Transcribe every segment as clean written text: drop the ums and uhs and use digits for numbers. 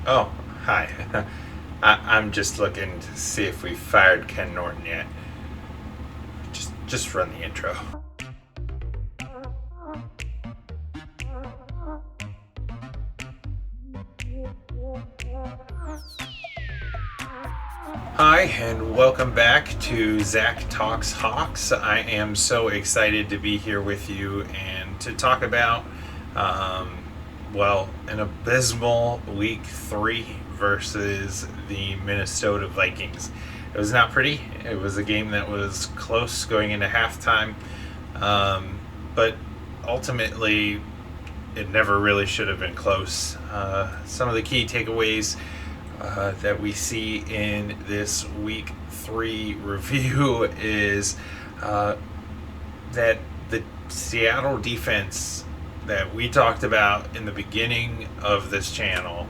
Oh, hi. I'm just looking to see if we fired Ken Norton yet. Just run the intro. Hi, and welcome back to ZachTalksHawks. I am so excited to be here with you and to talk about, an abysmal week 3 versus the Minnesota Vikings. It was not pretty. It was a game that was close going into halftime, but ultimately, it never really should have been close. Some of the key takeaways that we see in this week 3 review is that the Seattle defense that we talked about in the beginning of this channel,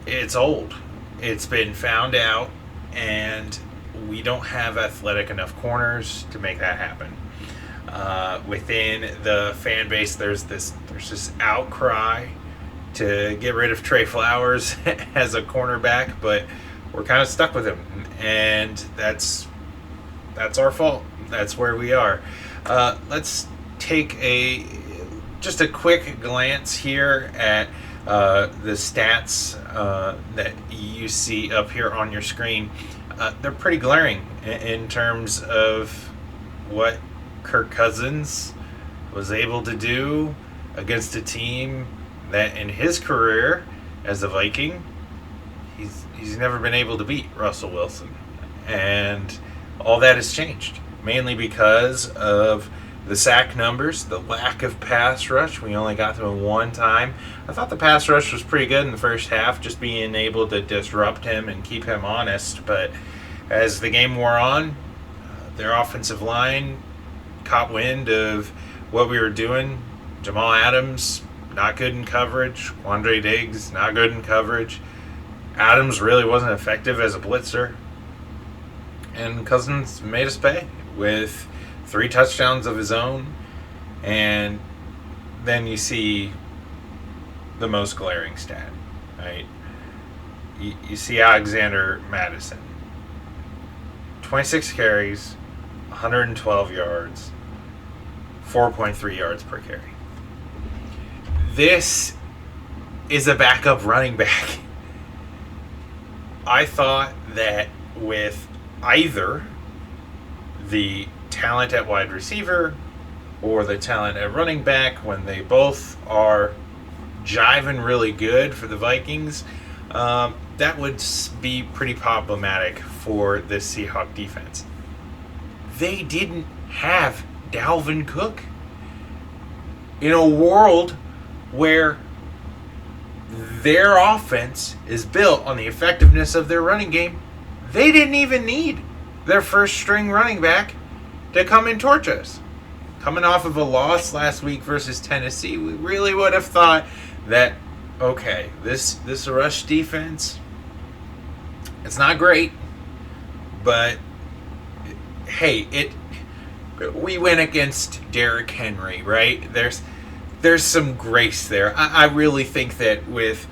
it's old. It's been found out, and we don't have athletic enough corners to make that happen. Within the fan base, there's this outcry to get rid of Trey Flowers as a cornerback, but we're kind of stuck with him, and that's our fault. That's where we are. Let's take just a quick glance here at the stats that you see up here on your screen. They're pretty glaring in terms of what Kirk Cousins was able to do against a team that in his career as a Viking, he's never been able to beat Russell Wilson. And all that has changed, mainly because of the sack numbers, the lack of pass rush. We only got to him one time. I thought the pass rush was pretty good in the first half, just being able to disrupt him and keep him honest. But as the game wore on, their offensive line caught wind of what we were doing. Jamal Adams, not good in coverage. Quandre Diggs, not good in coverage. Adams really wasn't effective as a blitzer. And Cousins made us pay with 3 touchdowns of his own. And then you see the most glaring stat, right? You see Alexander Madison. 26 carries, 112 yards, 4.3 yards per carry. This is a backup running back. I thought that with either the talent at wide receiver or the talent at running back, when they both are jiving really good for the Vikings, that would be pretty problematic for this Seahawks defense. They didn't have Dalvin Cook. In a world where their offense is built on the effectiveness of their running game, they didn't even need their first string running back to come and torch us. Coming off of a loss last week versus Tennessee, we really would have thought that, okay, this rush defense, it's not great, but hey, we went against Derrick Henry, right? There's some grace there. I really think that with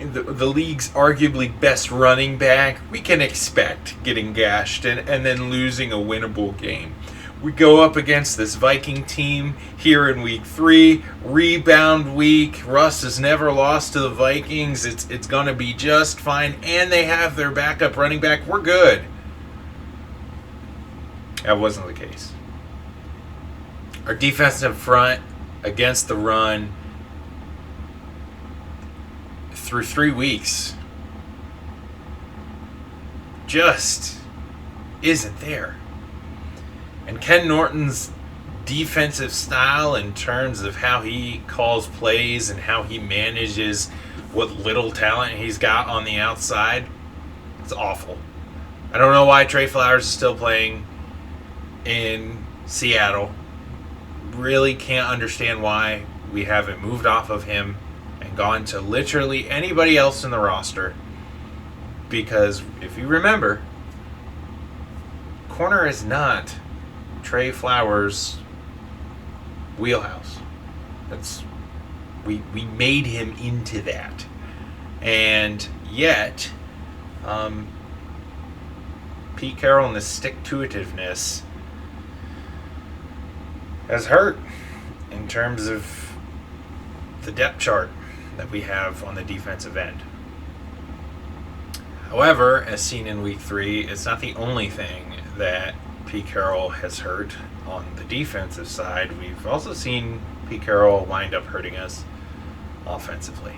the league's arguably best running back, we can expect getting gashed and then losing a winnable game. We go up against this Viking team here in week 3, rebound week. Russ has never lost to the Vikings. It's going to be just fine, and they have their backup running back. We're good. That wasn't the case. Our defensive front against the run through 3 weeks just isn't there. And Ken Norton's defensive style in terms of how he calls plays and how he manages what little talent he's got on the outside, it's awful. I don't know why Trey Flowers is still playing in Seattle. Really can't understand why we haven't moved off of him and gone to literally anybody else in the roster. Because if you remember, corner is not Trey Flowers' wheelhouse. That's We made him into that. And yet, Pete Carroll and the stick-to-itiveness has hurt in terms of the depth chart that we have on the defensive end. However, as seen in Week 3, it's not the only thing that Pete Carroll has hurt on the defensive side. We've also seen Pete Carroll wind up hurting us offensively.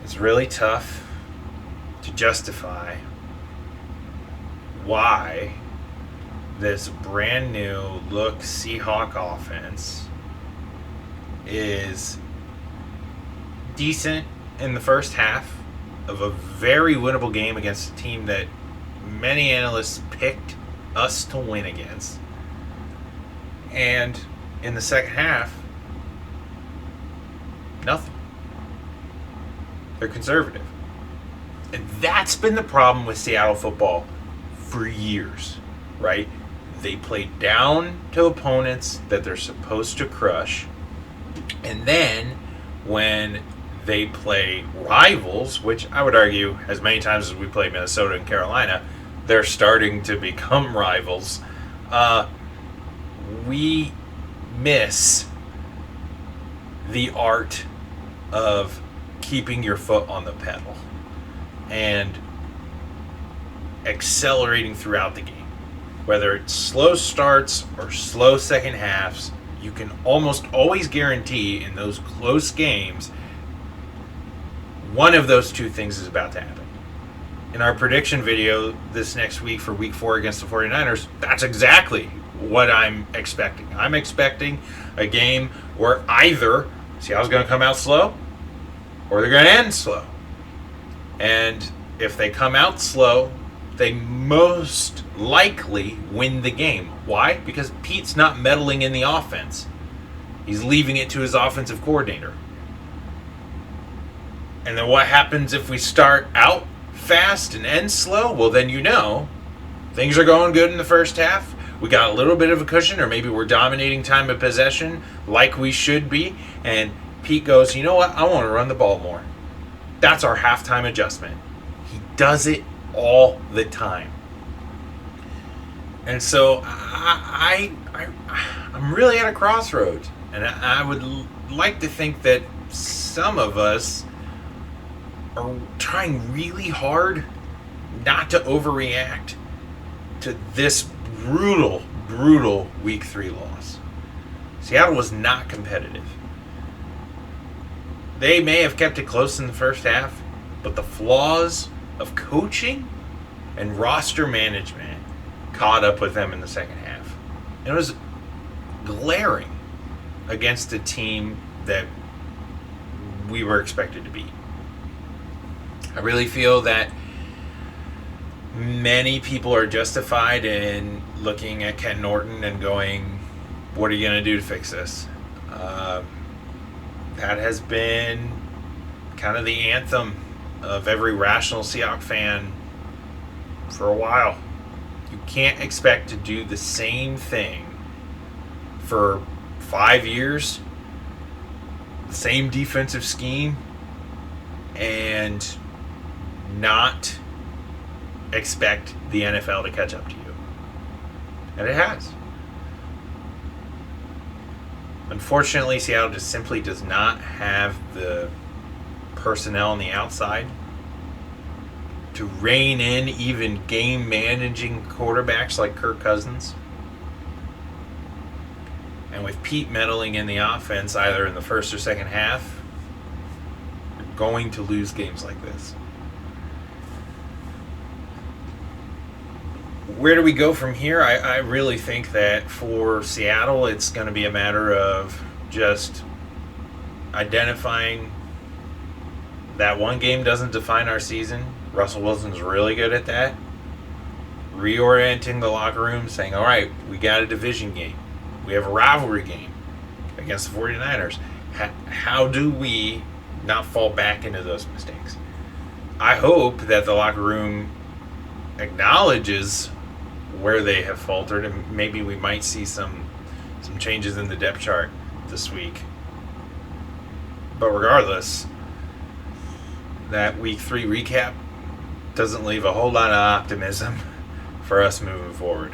It's really tough to justify why this brand new look Seahawk offense is decent in the first half of a very winnable game against a team that many analysts picked us to win against. And in the second half, nothing. They're conservative. And that's been the problem with Seattle football for years, right? They play down to opponents that they're supposed to crush. And then when they play rivals, which I would argue as many times as we play Minnesota and Carolina, they're starting to become rivals. We miss the art of keeping your foot on the pedal and accelerating throughout the game. Whether it's slow starts or slow second halves, you can almost always guarantee in those close games one of those two things is about to happen. In our prediction video this next week for Week 4 against the 49ers, that's exactly what I'm expecting. I'm expecting a game where either Seattle's going to come out slow or they're going to end slow. And if they come out slow, they most likely win the game. Why? Because Pete's not meddling in the offense. He's leaving it to his offensive coordinator. And then what happens if we start out fast and end slow? Well, then you know things are going good in the first half. We got a little bit of a cushion, or maybe we're dominating time of possession like we should be. And Pete goes, you know what? I want to run the ball more. That's our halftime adjustment. He does it all the time. And so I'm really at a crossroads. And I would like to think that some of us are trying really hard not to overreact to this brutal Week 3 loss. Seattle was not competitive. They may have kept it close in the first half, but the flaws of coaching and roster management caught up with them in the second half. And it was glaring against a team that we were expected to beat. I really feel that many people are justified in looking at Ken Norton and going, what are you going to do to fix this? That has been kind of the anthem of every rational Seahawks fan for a while. You can't expect to do the same thing for 5 years, the same defensive scheme, and not expect the NFL to catch up to you. And it has. Unfortunately, Seattle just simply does not have the personnel on the outside to rein in even game-managing quarterbacks like Kirk Cousins. And with Pete meddling in the offense, either in the first or second half, you're going to lose games like this. Where do we go from here? I really think that for Seattle, it's going to be a matter of just identifying that one game doesn't define our season. Russell Wilson's really good at that. Reorienting the locker room, saying, all right, we got a division game. We have a rivalry game against the 49ers. How do we not fall back into those mistakes? I hope that the locker room acknowledges where they have faltered, and maybe we might see some changes in the depth chart this week. But regardless, that Week 3 recap doesn't leave a whole lot of optimism for us moving forward.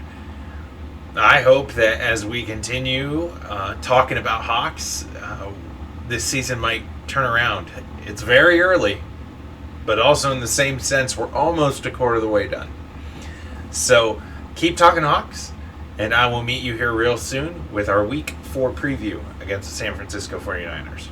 I hope that as we continue talking about Hawks, this season might turn around. It's very early, but also in the same sense, we're almost a quarter of the way done. So keep talking Hawks, and I will meet you here real soon with our Week 4 preview against the San Francisco 49ers.